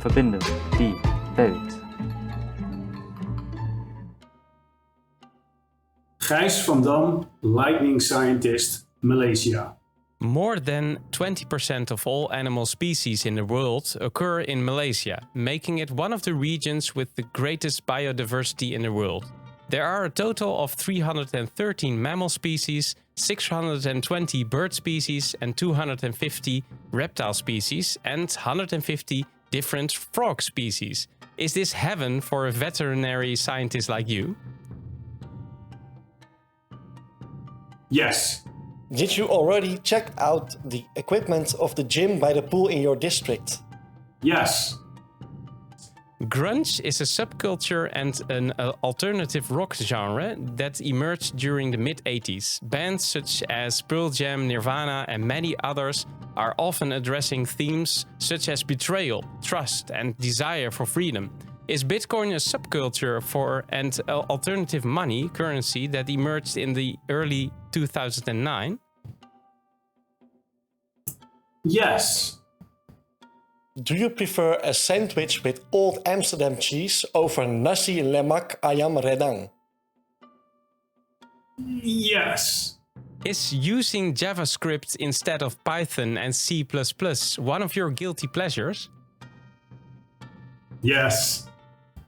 verbinden die Welt. Gijs van Dam, Lightning Scientist, Malaysia. More than 20% of all animal species in the world occur in Malaysia, making it one of the regions with the greatest biodiversity in the world. There are a total of 313 mammal species, 620 bird species, and 250 reptile species, and 150 different frog species. Is this heaven for a veterinary scientist like you? Yes. Did you already check out the equipment of the gym by the pool in your district? Yes. Grunge is a subculture and an alternative rock genre that emerged during the mid-80s. Bands such as Pearl Jam, Nirvana, and many others are often addressing themes such as betrayal, trust, and desire for freedom. Is Bitcoin a subculture for an alternative money currency that emerged in the early 2009? Yes. Do you prefer a sandwich with Old Amsterdam cheese over nasi lemak ayam redang? Yes. Is using JavaScript instead of Python and C++ one of your guilty pleasures? Yes.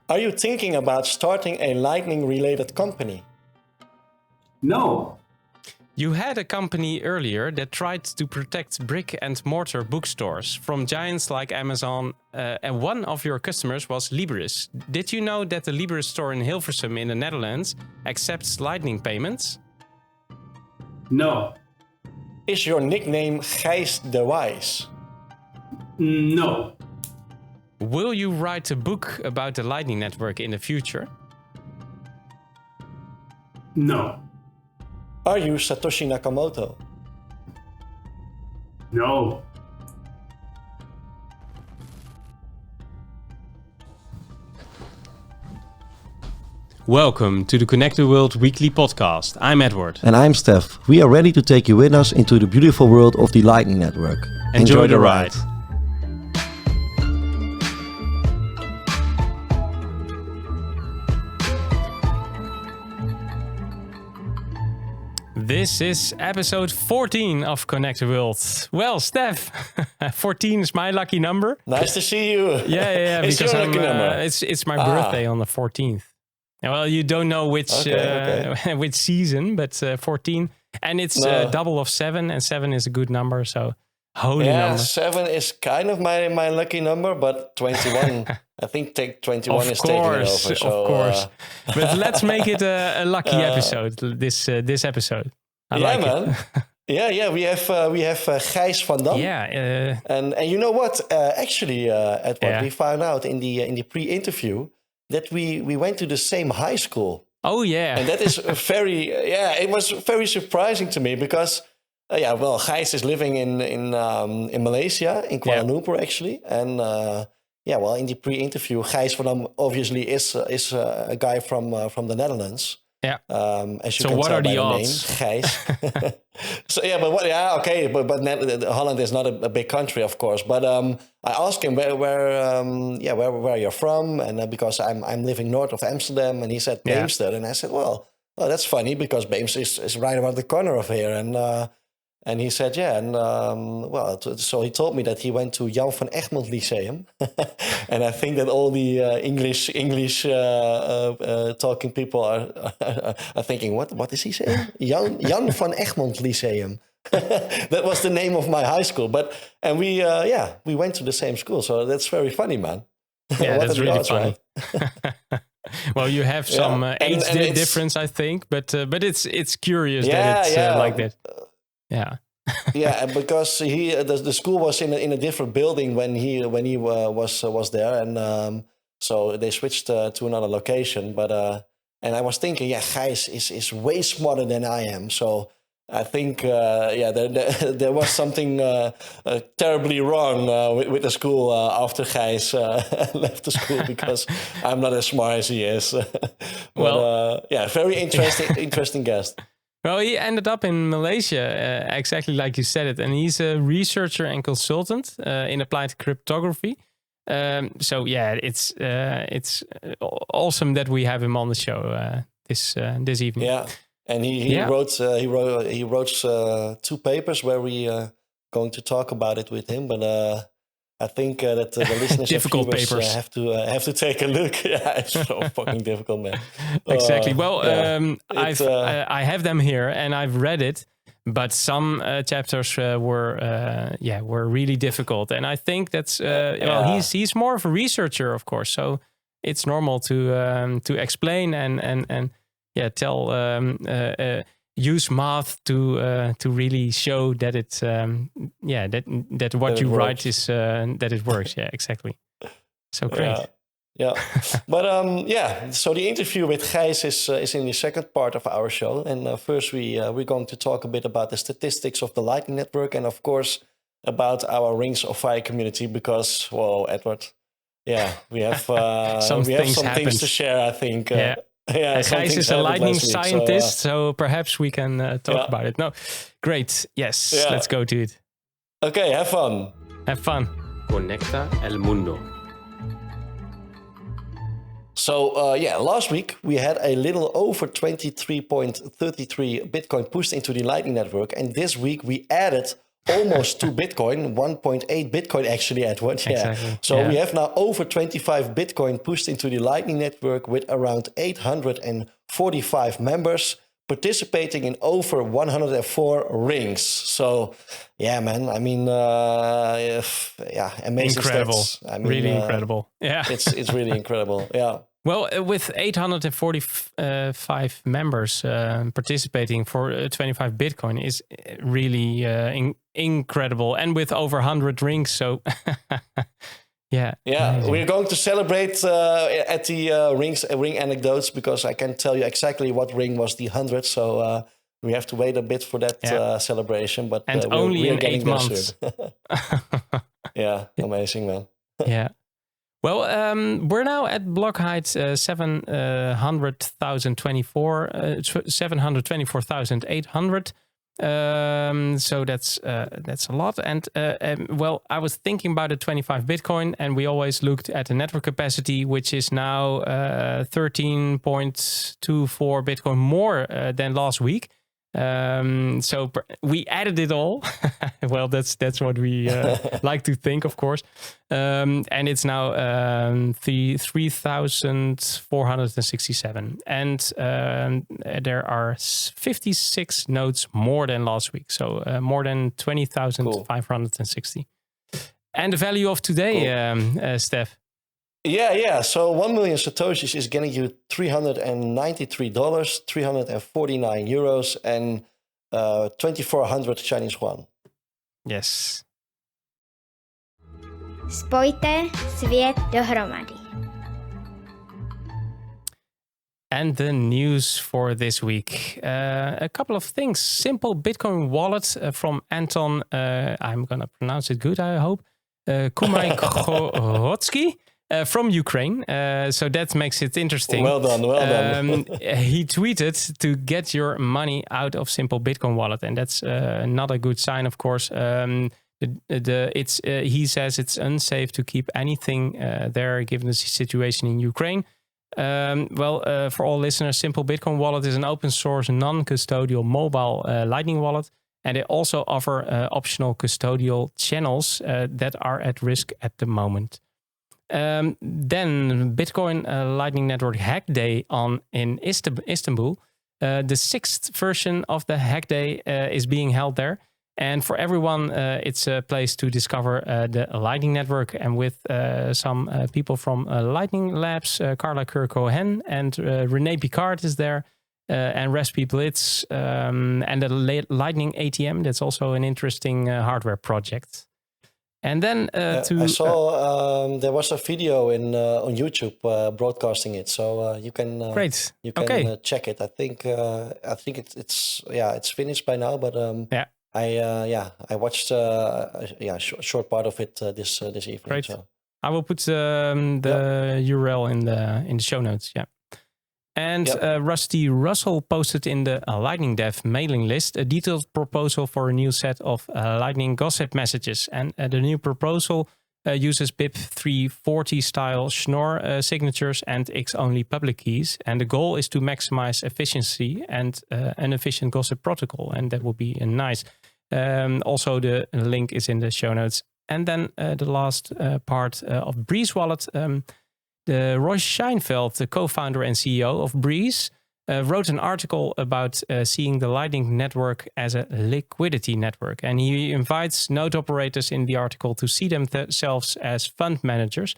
Are you thinking about starting a Lightning-related company? No. You had a company earlier that tried to protect brick and mortar bookstores from giants like Amazon, and one of your customers was Libris. Did you know that the Libris store in Hilversum in the Netherlands accepts Lightning payments? No. Is your nickname Gijs de Wise? No. Will you write a book about the Lightning Network in the future? No. Are you Satoshi Nakamoto? No. Welcome to the Connect the World Weekly Podcast. I'm Edward. And I'm Stef. We are ready to take you with us into the beautiful world of the Lightning Network. Enjoy the ride. This is episode 14 of Connect the World. Well, Stef, 14 is my lucky number. Nice to see you. Yeah. It's because your lucky number. It's my birthday on the 14th. Well, you don't know which which season, but 14, and it's double of 7, and 7 is a good number. So holy number. 7 is kind of my lucky number, but 21. I think 21 is taking it over. So, of course. But let's make it a lucky episode. This episode. I like man. It. We have Gijs van Dam. Yeah. And you know what? Actually, Edward, we found out in the pre-interview that we went to the same high school. Oh yeah. And that is it was very surprising to me because Gijs is living in Malaysia, in Kuala Lumpur actually, and in the pre-interview, Gijs van Dam obviously is a guy from the Netherlands. Yeah. As you so can what tell are by the the odds? name, Gijs. But Holland is not a big country, of course. But I asked him where you're from, and because I'm living north of Amsterdam, and he said Beemster, and I said, well, that's funny because Beemster is right around the corner of here, and he said, so he told me that he went to Jan van Egmond Lyceum, and I think that all the English talking people are thinking, what is he saying? Jan van Egmond Lyceum. That was the name of my high school, we went to the same school, so that's very funny, man. Yeah, that's really funny. Right? Well, you have some age difference, I think, but it's curious that it's like that. Yeah. Yeah, because the school was in a different building when he was there, and so they switched to another location. But and I was thinking, Gijs is way smarter than I am, so I think there was something terribly wrong with the school after Gijs left the school because I'm not as smart as he is. Very interesting guest. Well, he ended up in Malaysia, exactly like you said it. And he's a researcher and consultant in applied cryptography. So yeah, it's awesome that we have him on the show this evening. Yeah, and he wrote 2 papers where we going to talk about it with him, but I think that the listeners difficult and viewers papers have to take a look. Yeah, it's so fucking difficult, man. Exactly. Well, I have them here and I've read it, but some chapters were really difficult, and I think that's well, he's more of a researcher, of course, so it's normal to explain and tell use math to really show that it that what you write is that it works. Yeah, exactly. So great. Yeah. But so the interview with Gijs is in the second part of our show, and first we're going to talk a bit about the statistics of the Lightning Network, and of course about our Rings of Fire community, because Edward, we have some things to share, I think. Gijs is a lightning scientist, so perhaps we can talk about it. No, great. Yes, let's go to it. Okay, have fun. Have fun. Conecta el mundo. So last week we had a little over 23.33 Bitcoin pushed into the Lightning Network, and this week we added almost 2 Bitcoin, 1.8 Bitcoin actually, Edward. Yeah. Exactly. So we have now over 25 Bitcoin pushed into the Lightning Network with around 845 members participating in over 104 rings. So, yeah, man. I mean, amazing. Incredible. Stats. I mean, really incredible. Yeah. It's really incredible. Yeah. Well, with 845 members participating for 25 Bitcoin is really incredible. And with over 100 rings, so amazing. We're going to celebrate at the ring anecdotes, because I can tell you exactly what ring was the 100. So we have to wait a bit for that celebration. But and only in 8 months. Yeah, amazing, man. Yeah. Well, we're now at block height 724,800. So that's a lot. And I was thinking about the 25 Bitcoin, and we always looked at the network capacity, which is now 13.24 Bitcoin more than last week. So we added it all. Well, that's what we like to think, of course. And it's now 3,467. And there are 56 nodes more than last week. So more than 20,560. And the value of today, Stef? Yeah. So 1 million Satoshis is getting you $393, 349 euros, and 2,400 Chinese yuan. Yes. Spojte svět dohromady. And the news for this week. A couple of things. Simple Bitcoin wallet from Anton, I'm going to pronounce it good, I hope, Kumai-Khorotsky. From Ukraine, so that makes it interesting. Well done. He tweeted to get your money out of Simple Bitcoin wallet, and that's not a good sign, of course. He says it's unsafe to keep anything there, given the situation in Ukraine. For all listeners, Simple Bitcoin wallet is an open source, non-custodial mobile Lightning wallet, and they also offer optional custodial channels that are at risk at the moment. Then Bitcoin Lightning Network Hack Day in Istanbul. The 6th version of the Hack Day is being held there. And for everyone, it's a place to discover the Lightning Network. And with some people from Lightning Labs, Carla Kerr-Cohen and René Picard is there. And Raspberry Blitz and the Lightning ATM. That's also an interesting hardware project. And then I saw there was a video on YouTube broadcasting it, so you can check it. I think it's finished by now, but I watched a short part of it this evening. Great. So. I will put the URL in the show notes. Yeah. And Rusty Russell posted in the Lightning Dev mailing list a detailed proposal for a new set of Lightning gossip messages. And the new proposal uses BIP 340 style Schnorr signatures and X-only public keys. And the goal is to maximize efficiency and an efficient gossip protocol. And that would be nice. Also, the link is in the show notes. And then the last part of Breeze Wallet. The Roy Scheinfeld, the co-founder and CEO of Breeze, wrote an article about seeing the Lightning Network as a liquidity network. And he invites node operators in the article to see themselves as fund managers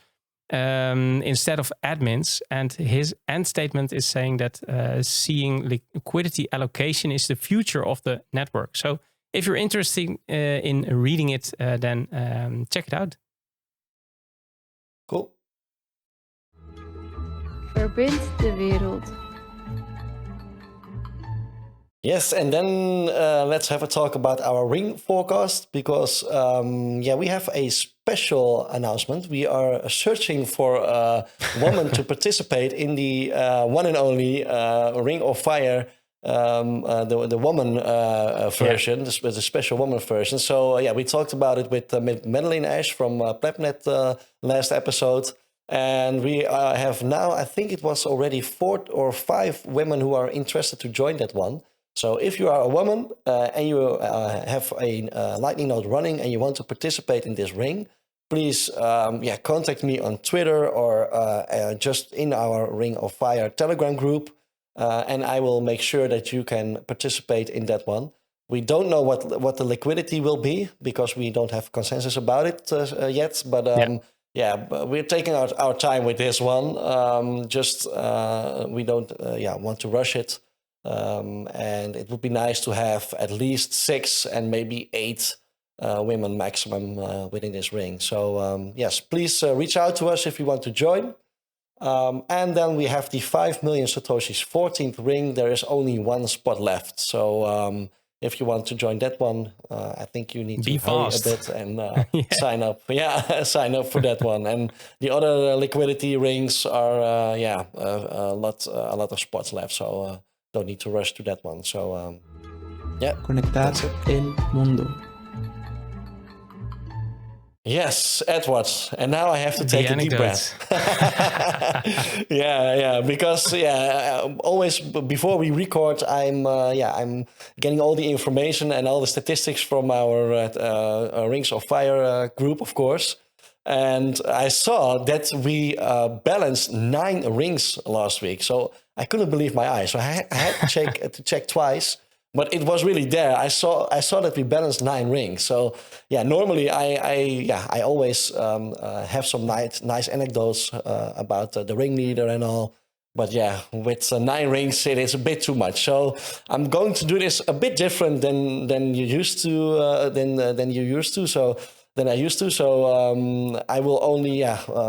instead of admins. And his end statement is saying that seeing liquidity allocation is the future of the network. So if you're interested in reading it, then check it out. Cool. Verbind de wereld. Yes, and then let's have a talk about our ring forecast because we have a special announcement. We are searching for a woman to participate in the one and only Ring of Fire, the woman version, the special woman version. So we talked about it with Madeline Ash from PlebNet last episode. And we have now, I think it was already 4 or 5 women who are interested to join that one. So if you are a woman and you have a Lightning node running and you want to participate in this ring, please contact me on Twitter or just in our Ring of Fire Telegram group. And I will make sure that you can participate in that one. We don't know what the liquidity will be because we don't have consensus about it yet. But but we're taking our time with this one. We don't want to rush it. And it would be nice to have at least 6 and maybe 8 women maximum within this ring. So yes, please reach out to us if you want to join. And then we have the 5 million Satoshis 14th ring. There is only 1 spot left. So if you want to join that one, I think you need to hurry a bit and sign up. Yeah, sign up for that one. And the other liquidity rings are a lot of spots left. So don't need to rush to that one. So Conectar el mundo. Yes, Edward. And now I have to take a deep breath. Because always before we record, I'm getting all the information and all the statistics from our Rings of Fire group, of course. And I saw that we balanced 9 rings last week. So I couldn't believe my eyes. So I had to check twice. But it was really there. I saw that we balanced 9 rings. So normally I always have some nice anecdotes about the ringleader and all. But with 9 rings, it is a bit too much. So I'm going to do this a bit different than you used to than you used to. So I will only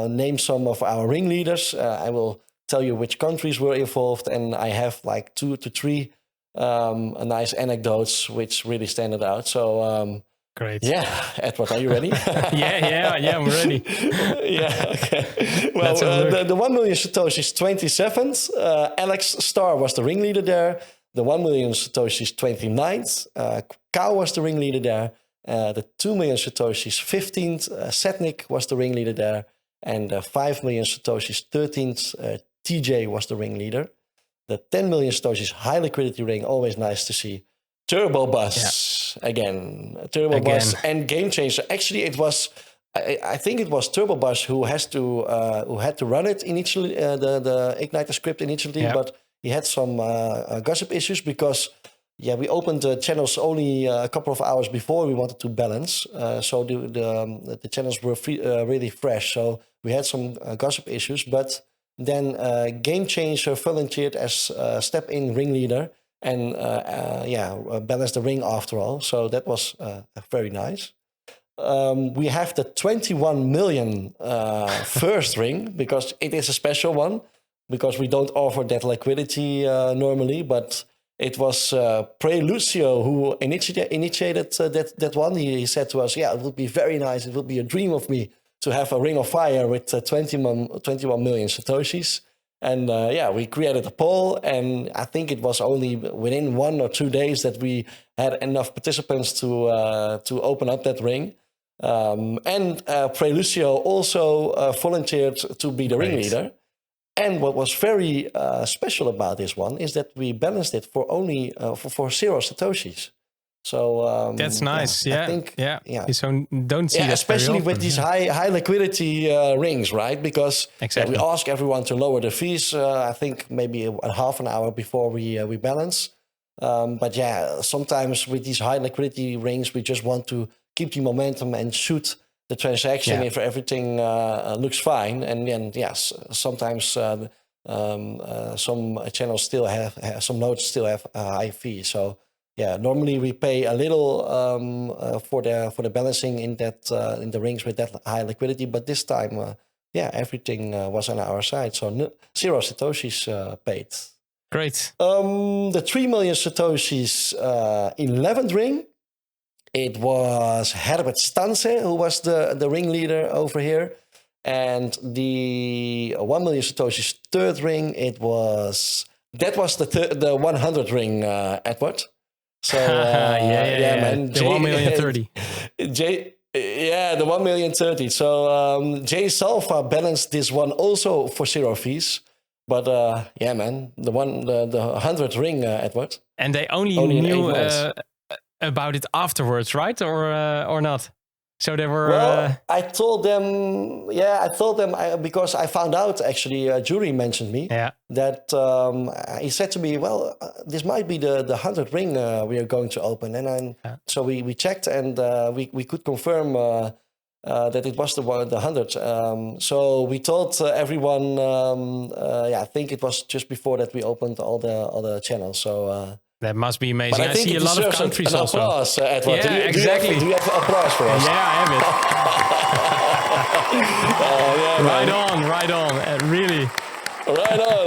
name some of our ringleaders. I will tell you which countries were involved, and I have like 2 to 3. Nice anecdotes which really stand out. So great. Yeah, Edward, are you ready? yeah, I'm ready. Okay. Well, the 1 million Satoshis 27th, Alex Starr was the ringleader there. The 1 million Satoshis 29th, Cow was the ringleader there. The 2 million Satoshis 15th, Setnik was the ringleader there. And the 5 million Satoshis 13th, TJ was the ringleader. The 10 million Satoshis high liquidity ring, always nice to see. Turbo Bus again. Turbo Bus and Game Changer. Actually, it was I think it was Turbo Bus who had to run it initially, the Igniter script initially, but he had some gossip issues because we opened the channels only a couple of hours before we wanted to balance. So the channels were really fresh. So we had some gossip issues, but then Game Changer volunteered as step-in ringleader and balanced the ring after all. So that was very nice. We have the 21 million first ring because it is a special one because we don't offer that liquidity normally, but it was Prelucio who initiated that one. He said to us, it would be very nice. It would be a dream of me to have a Ring of Fire with 21 million Satoshis. And we created a poll, and I think it was only within 1 or 2 days that we had enough participants to open up that ring. And Prelucio also volunteered to be the ringleader. And what was very special about this one is that we balanced it for only for 0 Satoshis. So that's nice. I think, You don't see that especially very with often, these high liquidity rings, right? Because exactly. we ask everyone to lower the fees. I think maybe a half an hour before we balance. But sometimes with these high liquidity rings, we just want to keep the momentum and shoot the transaction if everything looks fine. And then sometimes some channels still have some nodes still have a high fee. So normally we pay a little for the balancing in the rings with that high liquidity. But this time, everything was on our side. So 0 Satoshis paid. Great. The 3 million Satoshis 11th ring. It was Herbert Stanze who was the ringleader over here. And the 1 million Satoshis 3rd ring, that was the 100 ring, Edward. So man. The 1,030,000. The 1,030,000. So Jay Salva balanced this one also for 0 fees. But man, the 100 ring, Edward. And they only knew about it afterwards, right? Or not? So they were... I told them, because I found out, actually, Jury mentioned me, that he said to me, this might be the 100 ring we are going to open. And so we checked and we could confirm that it was the 100. So we told everyone, I think it was just before that we opened all the channels. So... that must be amazing. But I think see a lot of countries an also. Applause, Edward. Exactly. Do you have applause for us? Yeah, I have it. Right on. Really. Right on.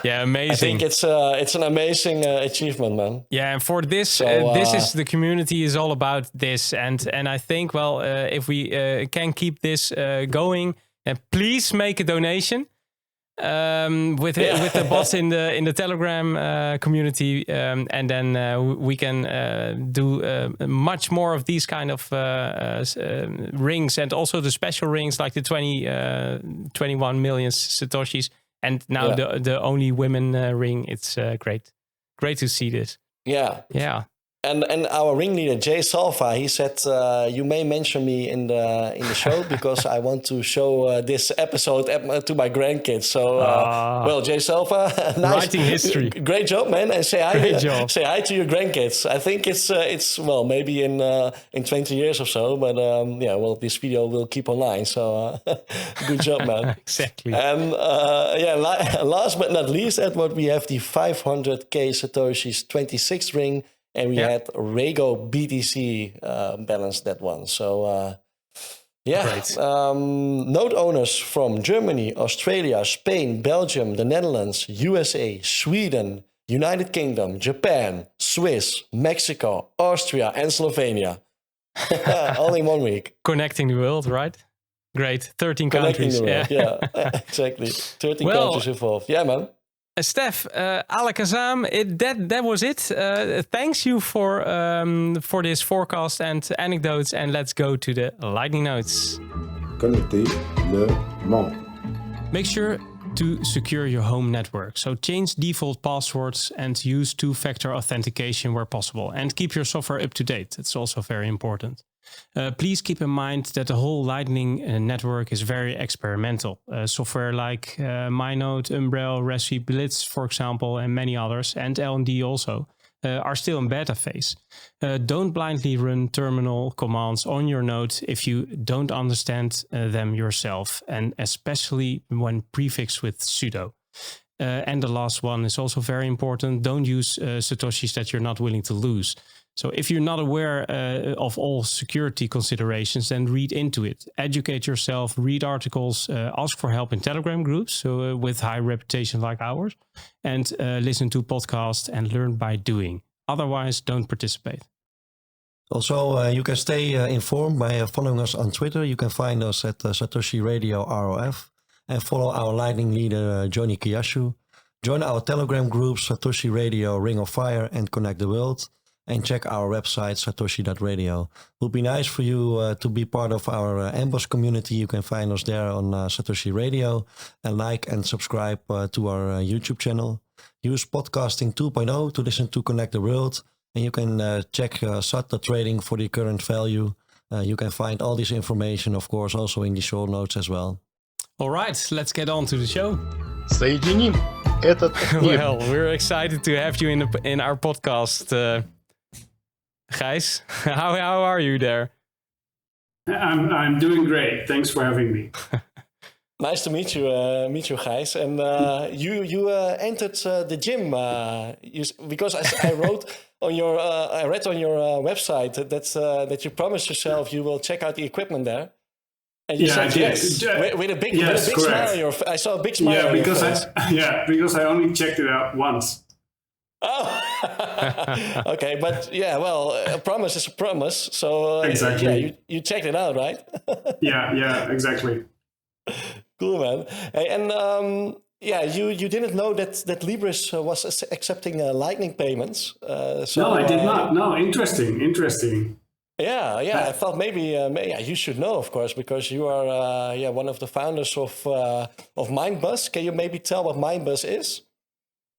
Amazing. I think it's an amazing achievement, man. Yeah, and for this, this is the community is all about this, and I think if we can keep this going, please make a donation. With the bots in the Telegram community, and then we can do much more of these kind of rings, and also the special rings like the 21 million Satoshis, and now the only women ring. It's great to see this. Yeah. And our ringleader Jay Salva, he said, "You may mention me in the show because I want to show this episode to my grandkids." So, Jay Salva, nice. Writing history, great job, man, and say hi. Great job. Say hi to your grandkids. I think it's maybe in 20 years or so, but this video will keep online. So, good job, man. Exactly. And last but not least, Edward, we have the 500k Satoshis 26th ring. And we had Rego BTC balance that one. So, node owners from Germany, Australia, Spain, Belgium, the Netherlands, USA, Sweden, United Kingdom, Japan, Swiss, Mexico, Austria, and Slovenia. All in 1 week. Connecting the world, right? Great. 13 Connecting countries. The world. Yeah, exactly. 13 countries involved. Yeah, man. Stef, Alakazam, that was it. Thanks you for this forecast and anecdotes, and let's go to the lightning notes. Connecter le monde. Make sure to secure your home network. So change default passwords and use two-factor authentication where possible, and keep your software up to date. It's also very important. Please keep in mind that the whole Lightning network is very experimental. Software like MyNode, Umbrel, Raspberry Blitz, for example, and many others, and LND also, are still in beta phase. Don't blindly run terminal commands on your node if you don't understand them yourself, and especially when prefixed with sudo. And the last one is also very important. Don't use Satoshis that you're not willing to lose. So if you're not aware of all security considerations, then read into it. Educate yourself, read articles, ask for help in Telegram groups with high reputation like ours, and listen to podcasts and learn by doing. Otherwise, don't participate. Also, you can stay informed by following us on Twitter. You can find us at Satoshi Radio ROF, and follow our Lightning leader, Jonī Kyasshu. Join our Telegram groups, Satoshi Radio, Ring of Fire, and Connect the World. and check our website, satoshi.radio. It would be nice for you to be part of our Amboss community. You can find us there on Satoshi Radio, and like and subscribe to our YouTube channel. Use Podcasting 2.0 to listen to Connect the World, and you can check Sato Trading for the current value. You can find all this information, of course, also in the show notes as well. All right, let's get on to the show. Соединим этот мир. Well, we're excited to have you in our podcast, Gijs. How are you there? I'm doing great. Thanks for having me. Nice to meet you, Gijs. And you entered the gym because I wrote on your I read on your website that you promised yourself you will check out the equipment there. And you said yes, with a big smile on your face. I saw a big smile on your face. Because I only checked it out once. Oh, okay, but a promise is a promise. So exactly, you checked it out, right? yeah, exactly. Cool, man. Hey, and you didn't know that Libris was accepting Lightning payments. No, I did not. No, interesting. Yeah. I thought maybe you should know, of course, because you are one of the founders of Mindbus. Can you maybe tell what Mindbus is?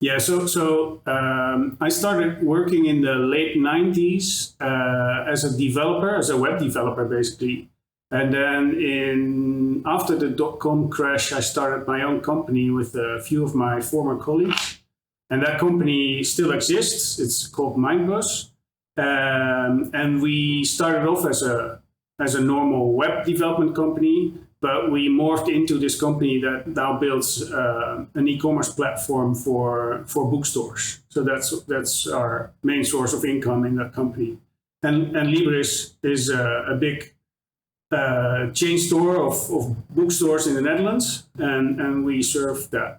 Yeah, so I started working in the late 90s as a developer, as a web developer, basically. And then after the dot-com crash, I started my own company with a few of my former colleagues. And that company still exists. It's called Mindbus. And we started off as a normal web development company, but we morphed into this company that now builds an e-commerce platform for bookstores. So that's our main source of income in that company. And Libris is a big chain store of bookstores in the Netherlands, and we serve the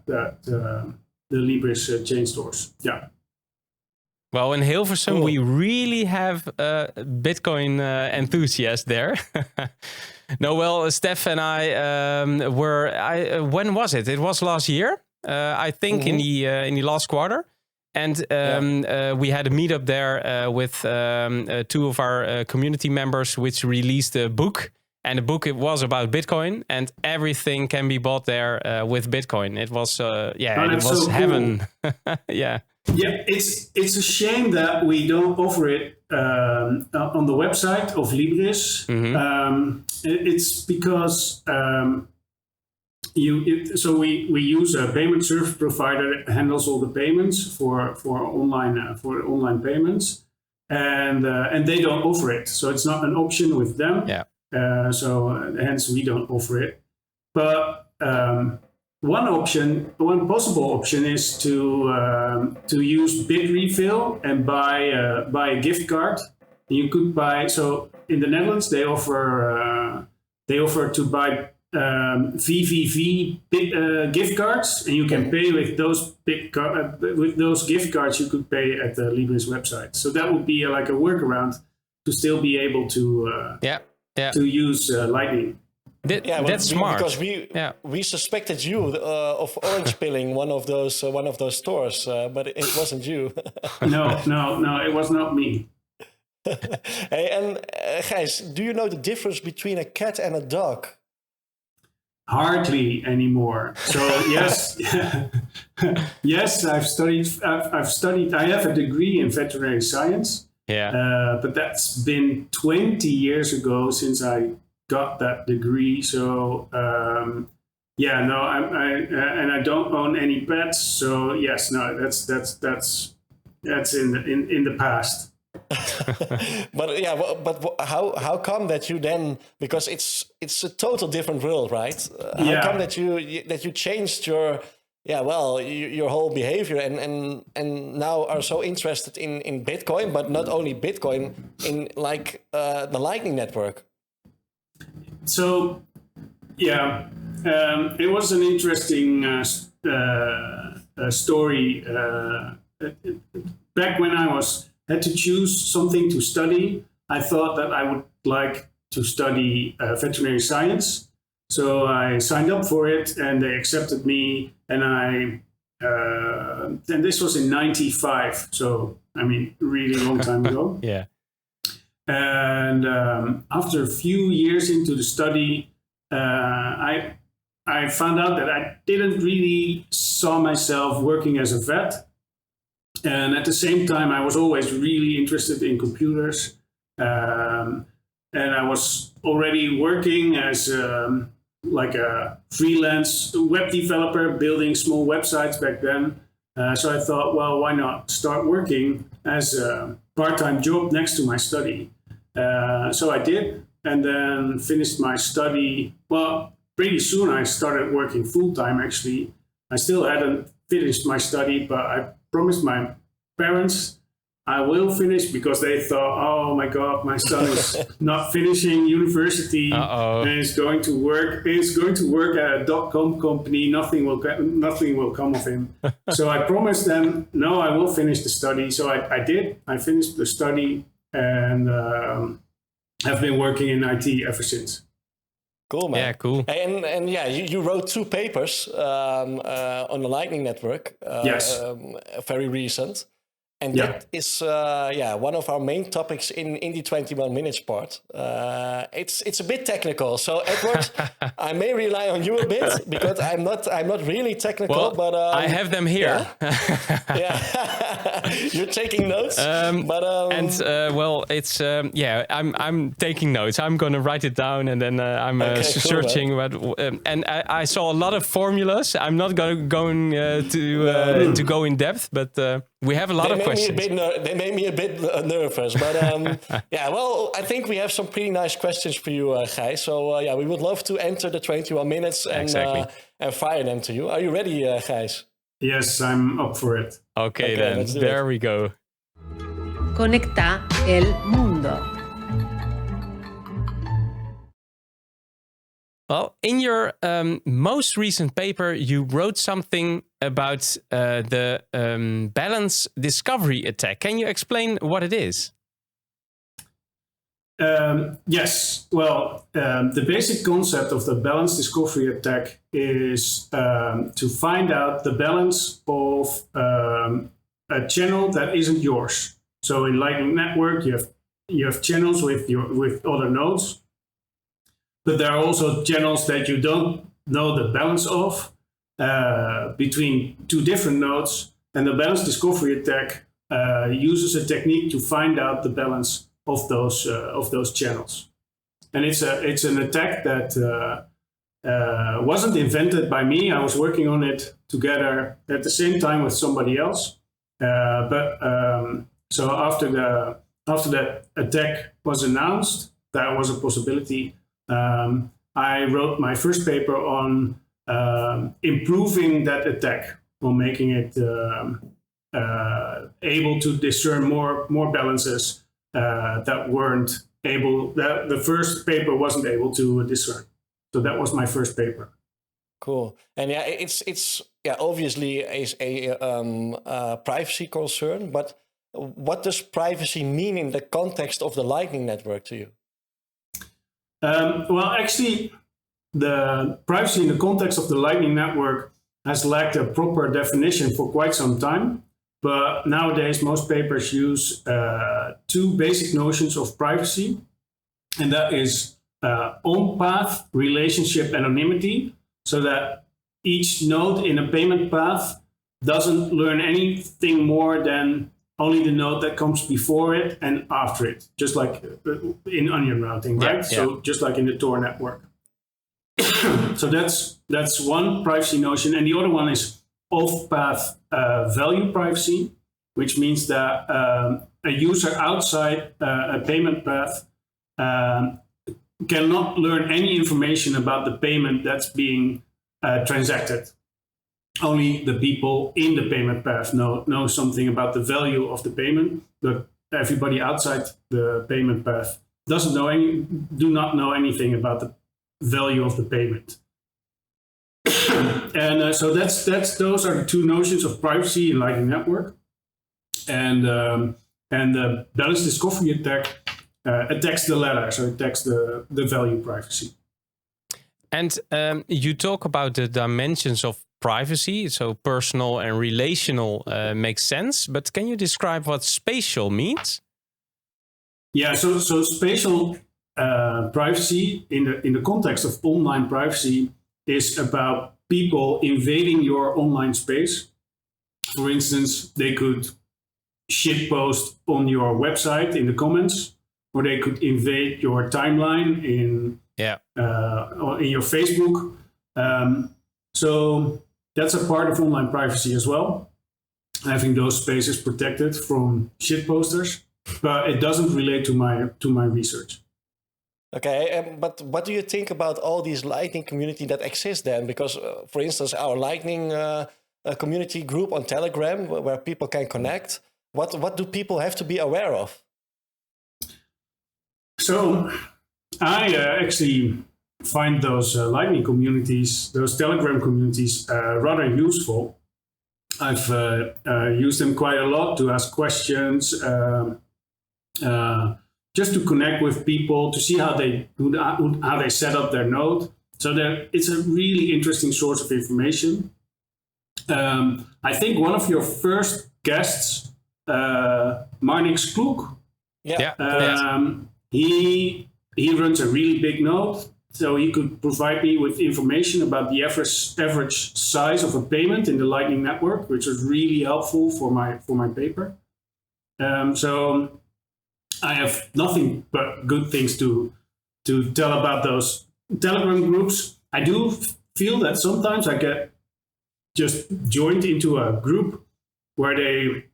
Libris chain stores. Yeah. Well, in Hilversum, we really have Bitcoin enthusiasts there. Stef and I were. When was it? It was last year, I think, in the last quarter, and we had a meetup there with two of our community members, which released a book. And the book, it was about Bitcoin, and everything can be bought there with Bitcoin. It was it was so heaven. Cool. Yeah, it's a shame that we don't offer it on the website of Libris. It's because we use a payment service provider that handles all the payments for online payments, and they don't offer it, so it's not an option with them. Yeah. Hence we don't offer it, but. One possible option is to use Bitrefill and buy a gift card. You could buy. So in the Netherlands, they offer to buy VVV gift cards, and you can pay with those with those gift cards. You could pay at the Libris website. So that would be like a workaround to still be able to to use Lightning. That's smart, because we suspected you of orange pilling one of those stores, but it wasn't you. No, it was not me. Hey, and Gijs, do you know the difference between a cat and a dog? Hardly anymore. So yes, yes, I've studied. I have a degree in veterinary science. Yeah, but that's been 20 years ago since I got that degree. So I don't own any pets. So yes, no, that's in the past. but how come that you then, because it's a total different world, right? How come that you changed your your whole behavior and now are so interested in Bitcoin, but not only Bitcoin, in like the Lightning Network? So, it was an interesting story. Back when I had to choose something to study, I thought that I would like to study veterinary science. So I signed up for it, and they accepted me. And this was in '95, so I mean, really long time ago. Yeah. And after a few years into the study, I found out that I didn't really saw myself working as a vet. And at the same time, I was always really interested in computers. And I was already working as like a freelance web developer, building small websites back then. So I thought, well, why not start working as a part-time job next to my study? So I did, and then finished my study. Well, pretty soon I started working full-time, actually. I still hadn't finished my study, but I promised my parents I will finish, because they thought, oh my God, my son is not finishing university and is going to work. He's going to work at a .com company. Nothing will come of him. So I promised them, no, I will finish the study. So I did. I finished the study and have been working in IT ever since. Cool, man. Yeah, cool. And yeah, you wrote 2 papers on the Lightning Network. Yes. Very recent. And that is, one of our main topics in the 21 minutes part. It's a bit technical, so Edward, I may rely on you a bit, because I'm not really technical. Well, but I have them here. Yeah, you're taking notes. It's I'm taking notes. I'm gonna write it down, and then I'm searching. And I saw a lot of formulas. I'm not going to go in depth, but we have a lot of questions. They made me a bit nervous, but well, I think we have some pretty nice questions for you, Gijs. So we would love to enter the 21 minutes and fire them to you. Are you ready, Gijs? Yes, I'm up for it. Okay then, there we go. Conecta el mundo. Well, in your most recent paper, you wrote something about the balance discovery attack. Can you explain what it is? Yes. Well, the basic concept of the balance discovery attack is to find out the balance of a channel that isn't yours. So in Lightning Network, you have channels with other nodes. But there are also channels that you don't know the balance of between 2 different nodes. And the balance discovery attack uses a technique to find out the balance of those channels. And it's an attack that wasn't invented by me. I was working on it together at the same time with somebody else. So after that attack was announced, that was a possibility. I wrote my first paper on improving that attack, on making it able to discern more balances that the first paper wasn't able to discern. So that was my first paper. Cool. And it's obviously is a privacy concern, but what does privacy mean in the context of the Lightning Network to you? Well, actually, the privacy in the context of the Lightning Network has lacked a proper definition for quite some time. But nowadays, most papers use 2 basic notions of privacy. And that is on-path relationship anonymity, so that each node in a payment path doesn't learn anything more than only the node that comes before it and after it, just like in onion routing, right? Yeah. So just like in the Tor network. So that's one privacy notion. And the other one is off-path value privacy, which means that a user outside a payment path cannot learn any information about the payment that's being transacted. Only the people in the payment path know something about the value of the payment, but everybody outside the payment path do not know anything about the value of the payment. And so those are the 2 notions of privacy in Lightning Network. And the balance discovery attack attacks the latter, so it attacks the value privacy. And you talk about the dimensions of privacy, so personal and relational makes sense. But can you describe what spatial means? Yeah, so spatial privacy in the context of online privacy is about people invading your online space. For instance, they could shitpost on your website in the comments, or they could invade your timeline or in your Facebook. So that's a part of online privacy as well, having those spaces protected from shitposters. But it doesn't relate to my research. Okay, but what do you think about all these Lightning community that exist then? Because, for instance, our Lightning community group on Telegram, where people can connect, what do people have to be aware of? So I actually find those Lightning communities, those Telegram communities, rather useful. I've used them quite a lot to ask questions, just to connect with people, to see how they set up their node. So it's a really interesting source of information. I think one of your first guests, Marnix Kloek, he runs a really big node, so he could provide me with information about the average size of a payment in the Lightning Network, which was really helpful for my paper. So I have nothing but good things to tell about those Telegram groups. I do feel that sometimes I get just joined into a group where they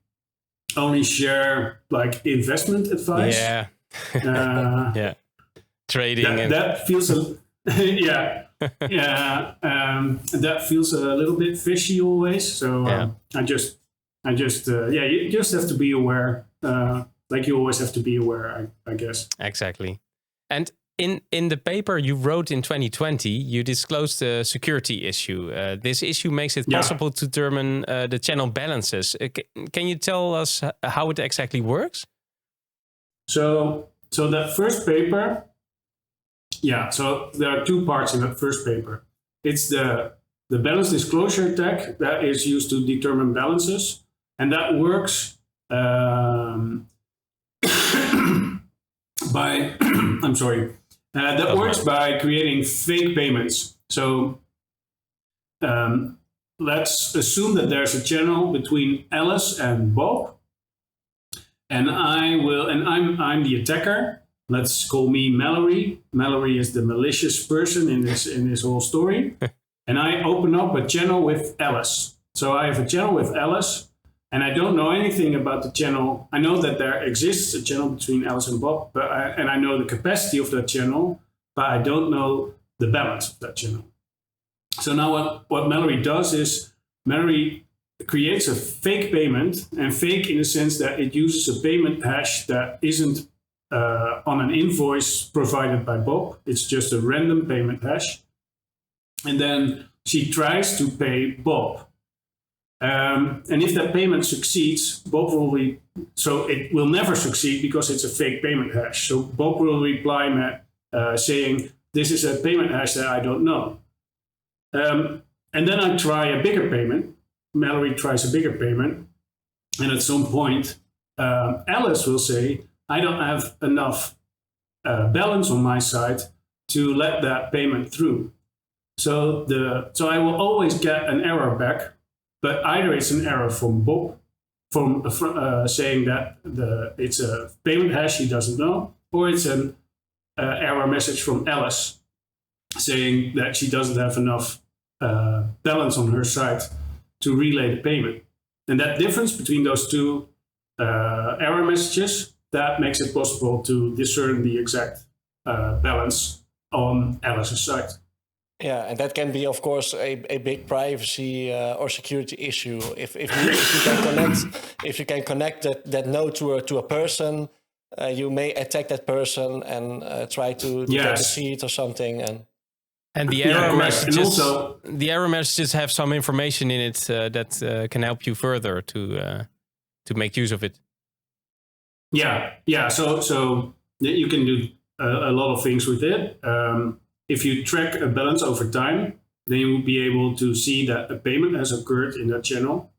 only share like investment advice. Yeah. Yeah. Trading. That feels that feels a little bit fishy always. So you just have to be aware. Like you always have to be aware, I guess. Exactly. And in the paper you wrote in 2020, you disclosed a security issue. This issue makes it possible to determine the channel balances. Can you tell us how it exactly works? So that first paper, so there are two parts in that first paper. It's the balance disclosure attack that is used to determine balances, and that works by works by creating fake payments. So let's assume that there's a channel between Alice and Bob, and I'm the attacker. Let's call me Mallory. Mallory is the malicious person in this whole story. And I open up a channel with Alice. So I have a channel with Alice, and I don't know anything about the channel. I know that there exists a channel between Alice and Bob, and I know the capacity of that channel, but I don't know the balance of that channel. So now what Mallory does is Mallory creates a fake payment, and fake in the sense that it uses a payment hash that isn't on an invoice provided by Bob. It's just a random payment hash. And then she tries to pay Bob. And if that payment succeeds, Bob will so it will never succeed because it's a fake payment hash. So Bob will reply saying, this is a payment hash that I don't know. And then I try a bigger payment. Mallory tries a bigger payment. And at some point, Alice will say, I don't have enough balance on my side to let that payment through. So I will always get an error back, but either it's an error from Bob, from saying that it's a payment hash he doesn't know, or it's an error message from Alice saying that she doesn't have enough balance on her side to relay the payment. And that difference between those two error messages, that makes it possible to discern the exact balance on Alice's side. Yeah, and that can be, of course, a big privacy or security issue. If you can connect that node to a person, you may attack that person and try to get a seed or something. And the error messages have some information in it that can help you further to make use of it. Yeah. So you can do a lot of things with it. If you track a balance over time, then you will be able to see that a payment has occurred in that channel,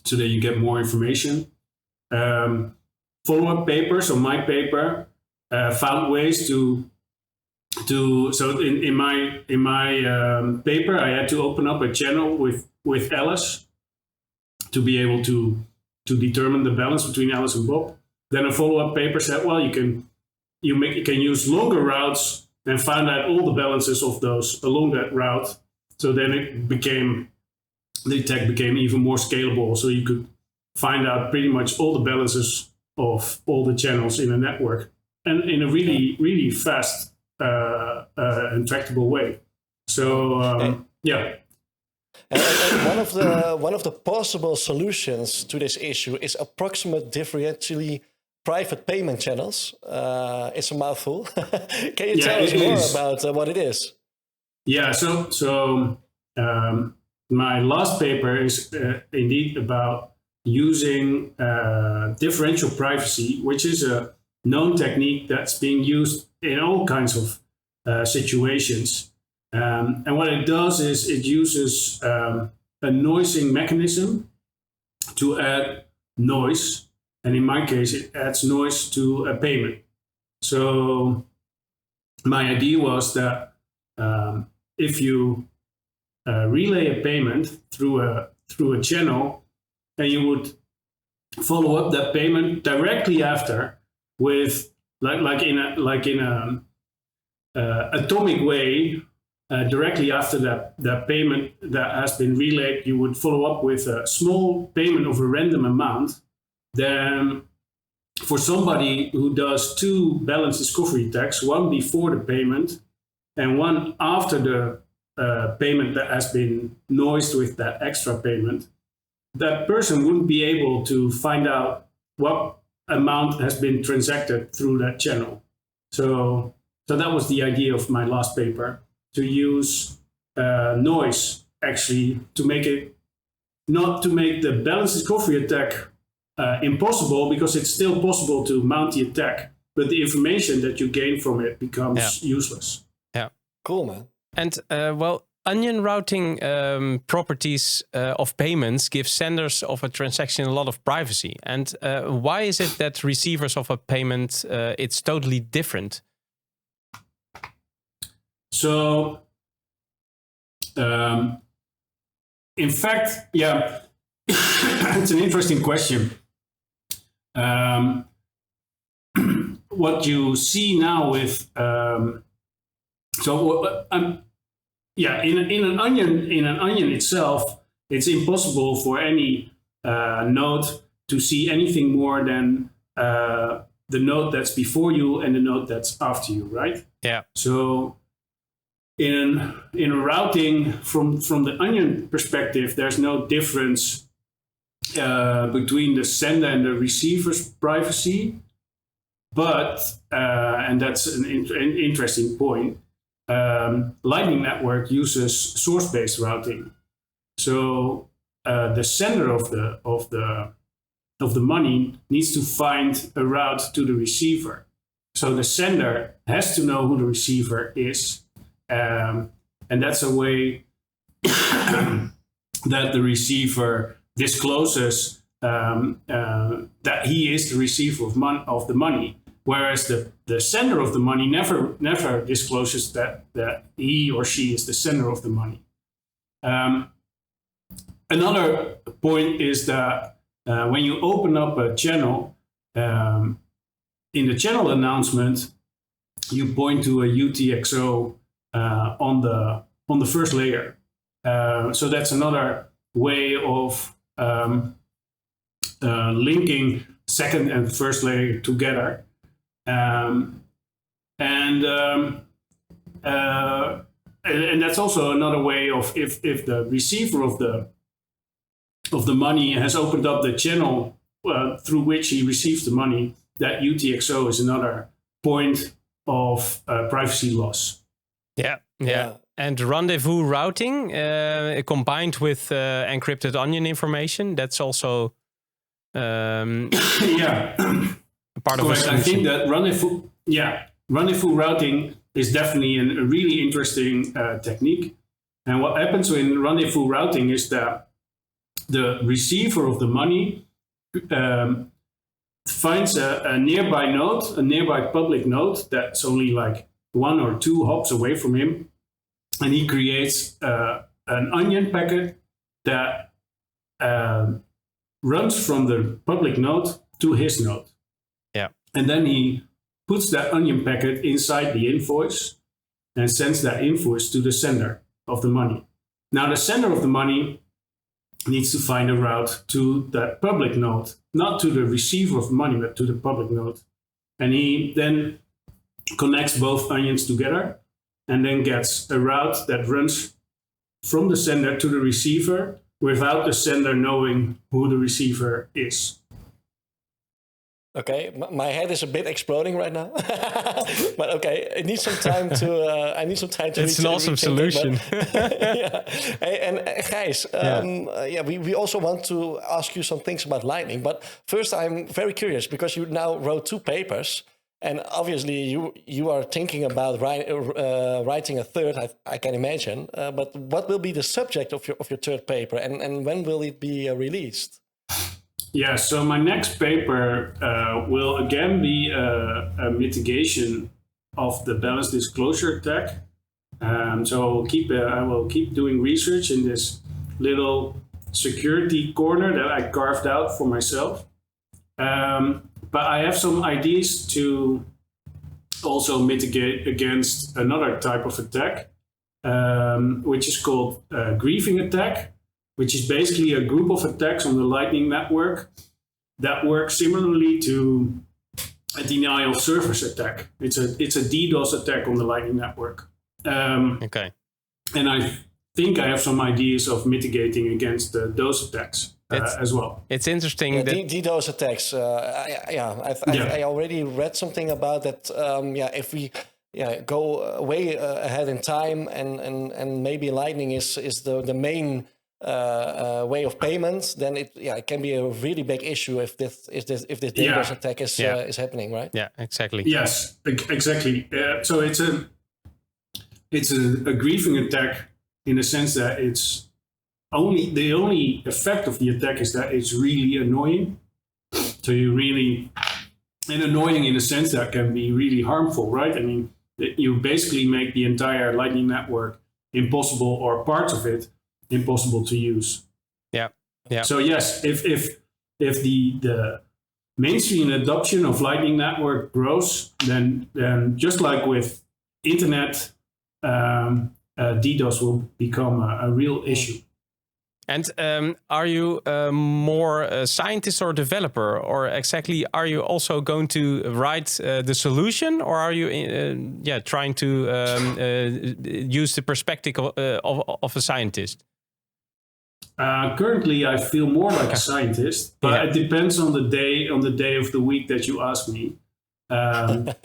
so that you get more information. Follow-up papers, so my paper found ways to so in my paper I had to open up a channel with Alice to be able to determine the balance between Alice and Bob. Then a follow-up paper said, well, you can use longer routes and find out all the balances of those along that route. So then the tech became even more scalable. So you could find out pretty much all the balances of all the channels in a network, and in a really, really fast and tractable way. So yeah. And one of the possible solutions to this issue is approximate differentially private payment channels. It's a mouthful. Can you tell us more about what it is? Yeah. So my last paper is indeed about using differential privacy, which is a known technique that's being used in all kinds of situations. And what it does is it uses a noising mechanism to add noise. And in my case, it adds noise to a payment. So my idea was that if you relay a payment through a channel, and you would follow up that payment directly after with like in a atomic way. Directly after that payment that has been relayed, you would follow up with a small payment of a random amount. Then for somebody who does 2 balance discovery attacks, one before the payment and one after the payment that has been noised with that extra payment, that person wouldn't be able to find out what amount has been transacted through that channel. So that was the idea of my last paper, to use noise actually to make it, not to make the balance discovery attack impossible, because it's still possible to mount the attack, but the information that you gain from it becomes useless. Yeah. Cool, man. And onion routing properties of payments give senders of a transaction a lot of privacy. And why is it that receivers of a payment, it's totally different? So, in fact, yeah, it's an interesting question. What you see now with in an onion itself, it's impossible for any node to see anything more than the node that's before you and the node that's after you, right? Yeah. So in routing from the onion perspective, there's no difference between the sender and the receiver's privacy, but and that's an interesting point. Lightning Network uses source-based routing, so the sender of the money needs to find a route to the receiver. So the sender has to know who the receiver is. And that's a way that the receiver discloses that he is the receiver of the money, whereas the sender of the money never discloses that he or she is the sender of the money. Another point is that when you open up a channel, in the channel announcement, you point to a UTXO on the first layer. So that's another way of linking second and first layer together. And that's also another way of if the receiver of the money has opened up the channel through which he receives the money, that UTXO is another point of privacy loss. Yeah. And rendezvous routing combined with encrypted onion information, that's also part of correct. I think that rendezvous routing is definitely a really interesting technique. And what happens in rendezvous routing is that the receiver of the money finds a nearby node, a nearby public node that's only like 1 or 2 hops away from him. And he creates an onion packet that runs from the public node to his node. Yeah. And then he puts that onion packet inside the invoice and sends that invoice to the sender of the money. Now, the sender of the money needs to find a route to that public node, not to the receiver of the money, but to the public node. And he then connects both onions together and then gets a route that runs from the sender to the receiver without the sender knowing who the receiver is. Okay, my head is a bit exploding right now, but okay, I need some time to. It's an awesome solution. Yeah. Hey, and Gijs, we also want to ask you some things about Lightning. But first, I'm very curious because you now wrote 2 papers, and obviously you are thinking about writing a third. I can imagine. But what will be the subject of your third paper, and when will it be released? Yeah, so my next paper will again be a mitigation of the balance disclosure attack. So I will keep doing research in this little security corner that I carved out for myself. But I have some ideas to also mitigate against another type of attack, which is called grieving attack, which is basically a group of attacks on the Lightning Network that work similarly to a denial of service attack. It's a DDoS attack on the Lightning Network. Okay. And I think I have some ideas of mitigating against those attacks as well. It's interesting. Yeah, DDoS attacks. I already read something about that. If we go way ahead in time and maybe Lightning is the main way of payment, then it can be a really big issue if this DDoS attack is happening, right? Yeah, exactly. Yes, exactly. So it's a grieving attack in the sense that the only effect of the attack is that it's really annoying. So and annoying in a sense that can be really harmful, right? I mean, you basically make the entire Lightning Network impossible, or parts of it impossible to use. Yeah. So yes, if the mainstream adoption of Lightning Network grows, then just like with internet, DDoS will become a real issue. And are you more a scientist or developer, or exactly are you also going to write the solution, or are you trying to use the perspective of a scientist? Currently, I feel more like a scientist, but it depends on the day of the week that you ask me. But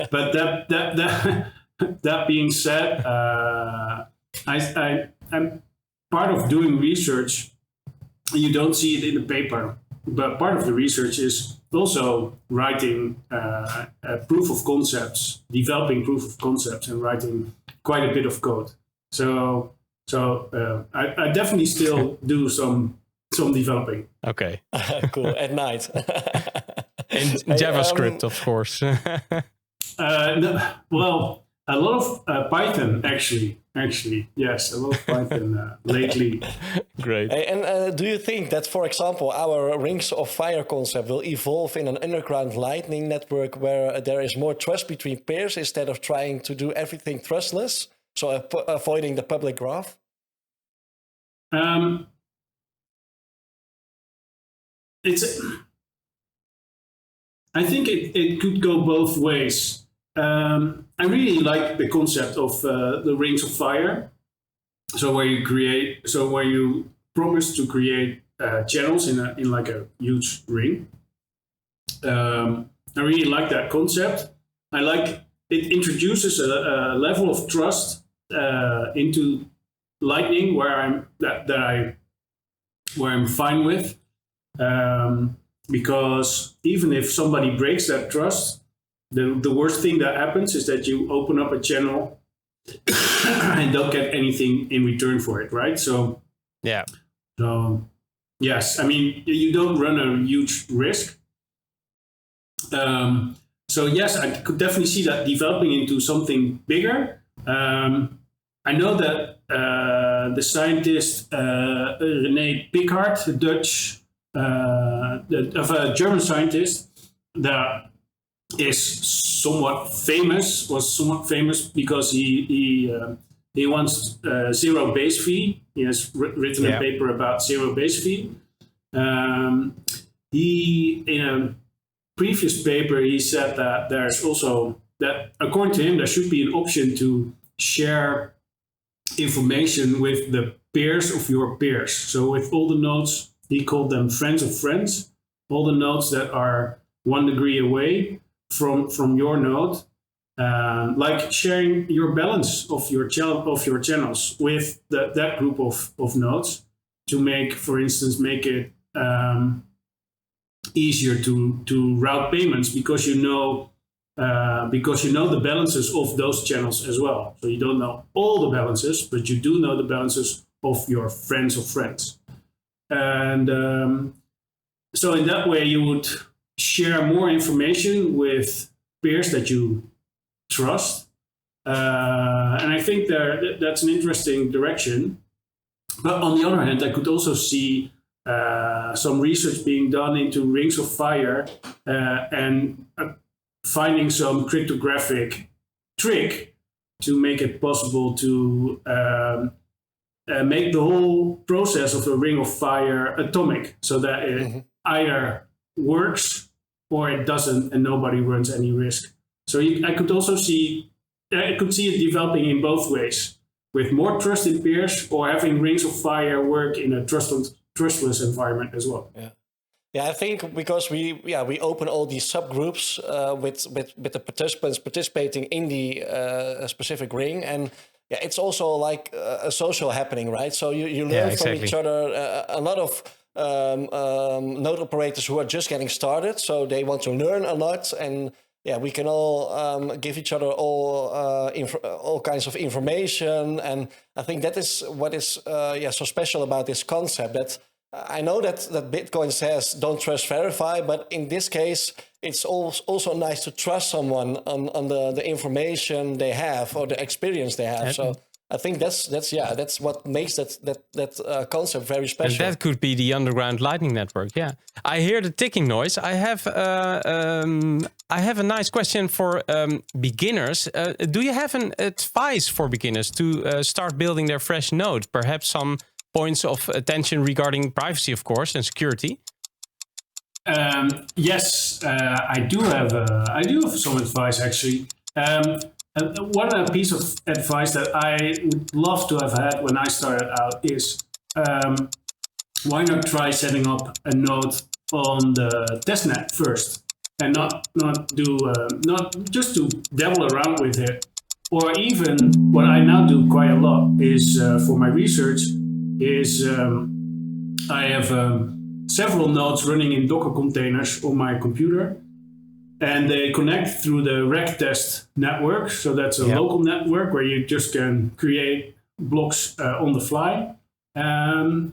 that being said, I'm part of doing research. You don't see it in the paper, but part of the research is also writing proof of concepts, developing proof of concepts, and writing quite a bit of code. So I definitely still do some developing. Okay. Cool. At night. In JavaScript, of course. Well, a lot of Python, actually. Yes, a lot of Python lately. Great. And do you think that, for example, our Rings of Fire concept will evolve in an underground Lightning network where there is more trust between peers instead of trying to do everything trustless? So avoiding the public graph? I think it could go both ways. I really like the concept of the Rings of Fire. So where you promise to create channels in like a huge ring. I really like that concept. I like it introduces a level of trust into Lightning where I'm fine with, because even if somebody breaks that trust, the worst thing that happens is that you open up a channel and don't get anything in return for it, right? So yes, I mean, you don't run a huge risk. So yes, I could definitely see that developing into something bigger. I know that the scientist René Pickard, a Dutch, a German scientist that was somewhat famous because he wants zero base fee. He has written a paper about zero base fee. He, in a previous paper, he said that there's also, that according to him, there should be an option to share information with the peers of your peers. So with all the nodes, he called them friends of friends, all the nodes that are 1 degree away from your node, like sharing your balance of your channels with that group of nodes to make, for instance, make it easier to route payments because you know the balances of those channels as well. So you don't know all the balances, but you do know the balances of your friends of friends. And so in that way, you would share more information with peers that you trust. And I think that's an interesting direction. But on the other hand, I could also see some research being done into rings of fire and finding some cryptographic trick to make it possible to make the whole process of a ring of fire atomic, so that it either works or it doesn't, and nobody runs any risk. So I could see it developing in both ways, with more trust in peers or having rings of fire work in a trustless environment as well. Yeah, I think because we open all these subgroups with the participants participating in the specific ring, and it's also like a social happening, right? So you learn from each other. A lot of node operators who are just getting started, so they want to learn a lot, and we can all give each other all kinds of information, and I think that is what is so special about this concept. That I know that Bitcoin says don't trust, verify, but in this case, it's also nice to trust someone on the information they have or the experience they have. So I think that's what makes that concept very special. And that could be the underground lightning network. Yeah, I hear the ticking noise. I have a nice question for beginners. Do you have an advice for beginners to start building their fresh node? Perhaps some points of attention regarding privacy, of course, and security. Yes, I do have some advice actually. One piece of advice that I would love to have had when I started out is why not try setting up a node on the testnet first, and not just to dabble around with it, or even what I now do quite a lot is for my research is I have several nodes running in Docker containers on my computer, and they connect through the RecTest network. So that's a local network where you just can create blocks on the fly, and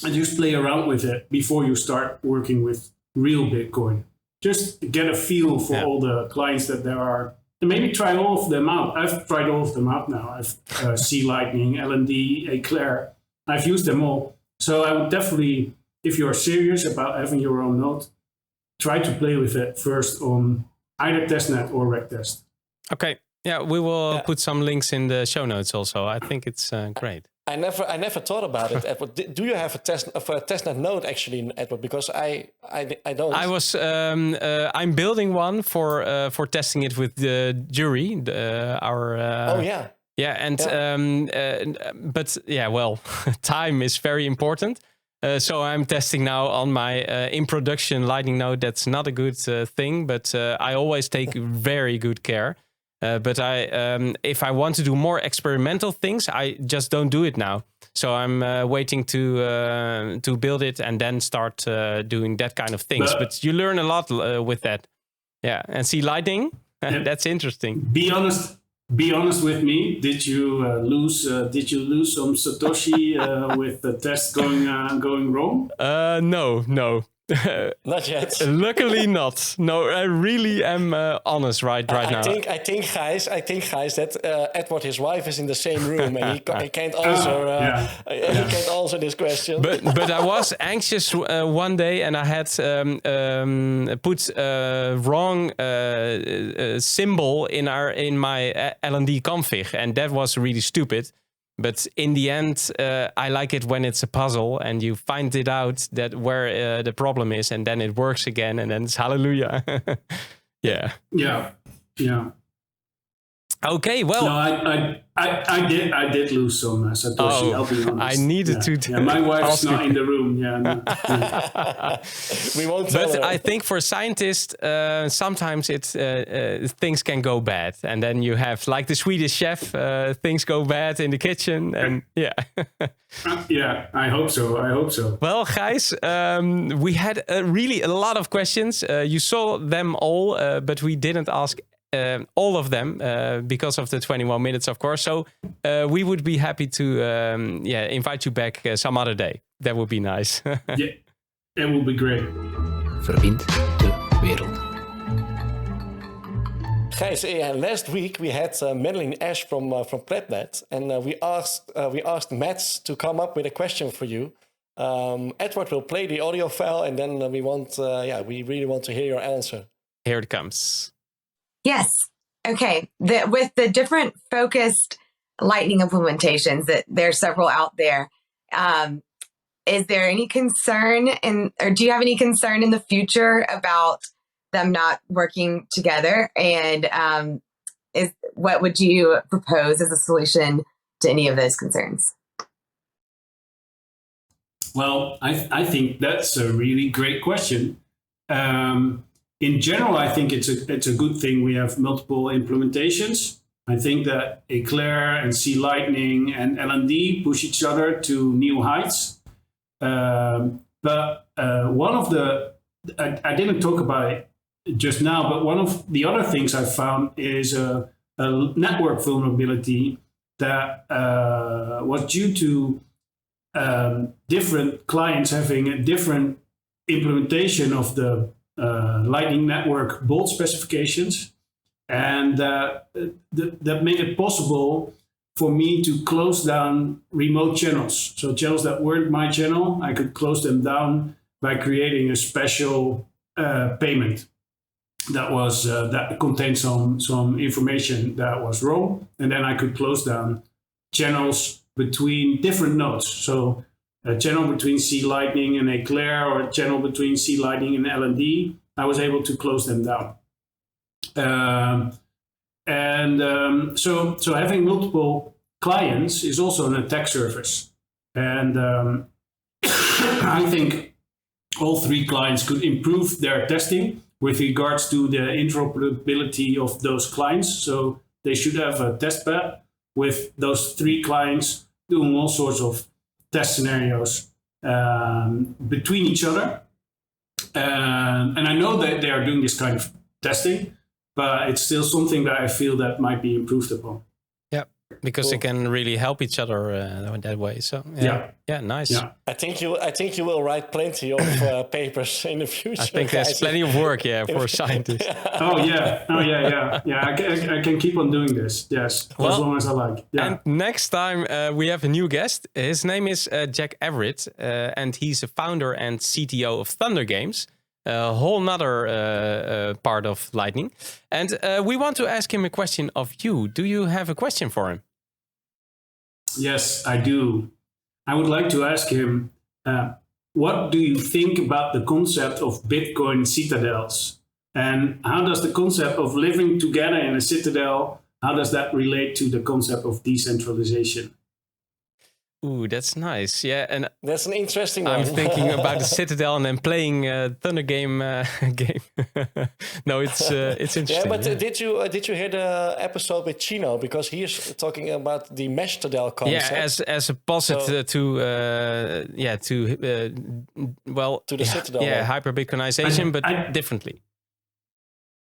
just play around with it before you start working with real Bitcoin. Just get a feel for all the clients that there are. And maybe try all of them out. I've tried all of them out now. I've C Lightning, LND, Eclair. I've used them all. So I would definitely, if you're serious about having your own node, try to play with it first on either testnet or RecTest. Okay. Yeah, we will put some links in the show notes also. I think it's great. I never thought about it, Edward. Do you have a testnet node actually, Edward? Because I don't. I'm building one for testing it with the jury. Time is very important. So I'm testing now on my in production Lightning node. That's not a good thing, but I always take very good care. But if I want to do more experimental things, I just don't do it now. So I'm waiting to build it and then start doing that kind of things. But you learn a lot with that. Yeah, and see Lightning, that's interesting. Be honest. be honest with me. Did you lose? Did you lose some Satoshi with the test going wrong? No. Not yet. Luckily not. No, I really am honest right now. I think, Gijs, that Edward, his wife, is in the same room and he can't answer. He can't answer this question. But I was anxious one day, and I had put wrong symbol in my L&D config, and that was really stupid. But in the end, I like it when it's a puzzle and you find it out that where the problem is, and then it works again, and then it's hallelujah. Yeah. Okay, well, no, I did lose some Satoshi. I'll be honest. I needed to. Yeah, my wife's not in the room. Yeah, no. We won't tell her. But I think for scientists, sometimes things can go bad, and then you have, like the Swedish chef, things go bad in the kitchen, and yeah. Yeah, I hope so. Well, Gijs, we had really a lot of questions. You saw them all, but we didn't ask all of them because of the 21 minutes, of course. So we would be happy to invite you back some other day. That would be nice. Yeah, it would be great. Verbind de wereld. Gijs, last week we had Madeline Ash from PredNet, and we asked Mats to come up with a question for you. Edward will play the audio file, and then we really want to hear your answer. Here it comes. Yes. Okay. With the different focused Lightning implementations, that there's several out there, is there any concern or do you have any concern in the future about them not working together? And what would you propose as a solution to any of those concerns? Well, I think that's a really great question. In general, I think it's a good thing we have multiple implementations. I think that Eclair and C Lightning and L&D push each other to new heights. But one of I didn't talk about it just now, but one of the other things I found is a network vulnerability that was due to different clients having a different implementation of the Lightning Network bolt specifications, and that made it possible for me to close down remote channels. So channels that weren't my channel, I could close them down by creating a special payment that contained some information that was wrong, and then I could close down channels between different nodes. So a channel between C Lightning and Eclair, or a channel between C Lightning and L&D, I was able to close them down. So having multiple clients is also an attack surface. And I think all three clients could improve their testing with regards to the interoperability of those clients. So they should have a test bed with those three clients doing all sorts of test scenarios between each other. And I know that they are doing this kind of testing, but it's still something that I feel that might be improved upon. Yeah, because they can really help each other that way. So yeah, nice. Yeah. I think you will write plenty of papers in the future. I think there's plenty of work, for scientists. Oh yeah. I can keep on doing this. Yes, for as long as I like. Yeah. And next time we have a new guest. His name is Jack Everett, and he's a founder and CTO of Thunder Games. A whole nother part of Lightning. And we want to ask him a question of you. Do you have a question for him? Yes, I do. I would like to ask him, what do you think about the concept of Bitcoin citadels? And how does the concept of living together in a citadel, how does that relate to the concept of decentralization? Ooh, that's nice. Yeah, and that's an interesting one. I'm thinking about the Citadel and then playing Thunder game. No, it's interesting. Yeah, but did you hear the episode with Chino, because he is talking about the mesh Citadel concept? Yeah, as a opposite to the Citadel. Yeah, hyper Bitcoinization, but differently.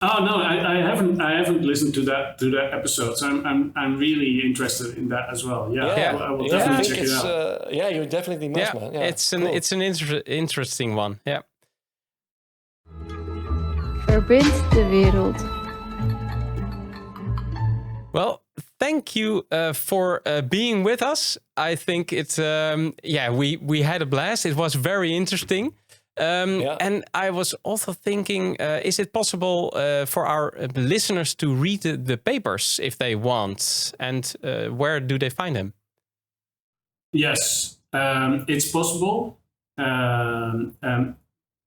Oh no, I haven't listened to that episode. So I'm really interested in that as well. Yeah. I will definitely check it out. You definitely must, man. Yeah, it's an interesting one. Yeah. Verbind de wereld. Well, thank you for being with us. I think it's we had a blast. It was very interesting. And I was also thinking, is it possible for our listeners to read the papers if they want? And where do they find them? Yes, it's possible.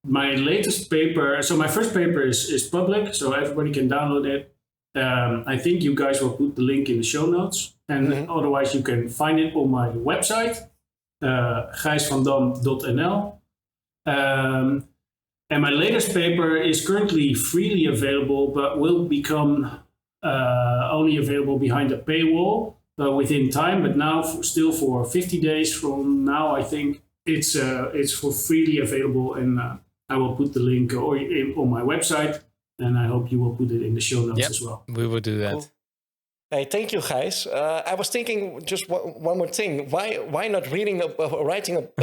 My latest paper, so my first paper is public, so everybody can download it. I think you guys will put the link in the show notes. And otherwise you can find it on my website, gijsvandam.nl. And my latest paper is currently freely available, but will become only available behind a paywall within time. But now, still for 50 days from now, I think it's for freely available, and I will put the link on my website, and I hope you will put it in the show notes as well. We will do that. Cool. Hey, thank you, Gijs. I was thinking just one more thing. Why not writing a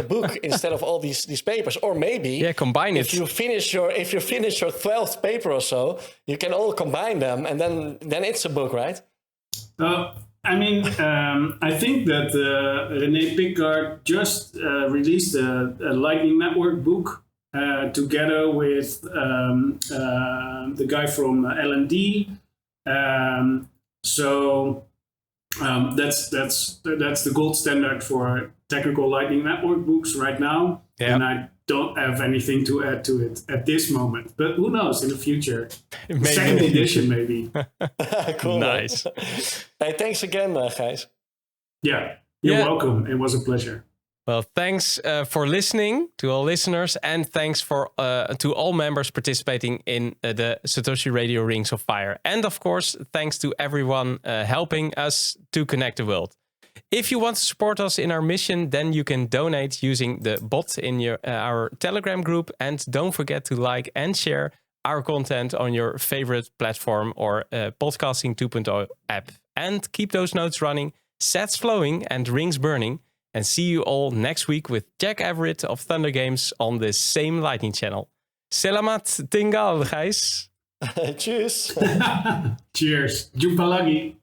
book instead of all these papers? Or maybe combine it. If you finish your 12th paper or so, you can all combine them, and then it's a book, right? I mean, I think that René Pickard just released a Lightning Network book together with the guy from LND. So that's the gold standard for technical Lightning Network books right now. Yeah. And I don't have anything to add to it at this moment. But who knows, in the future. Second edition, maybe. Cool. Nice. Hey, thanks again, Gijs. Yeah, you're welcome. It was a pleasure. Well, thanks for listening to all listeners, and thanks to all members participating in the Satoshi Radio Rings of Fire. And of course, thanks to everyone helping us to connect the world. If you want to support us in our mission, then you can donate using the bot in our Telegram group. And don't forget to like and share our content on your favorite platform or Podcasting 2.0 app. And keep those notes running, sats flowing, and rings burning. And see you all next week with Jack Everett of Thunder Games on the same Lightning channel. Selamat tinggal, Gijs. Cheers. Cheers. Jumpa lagi.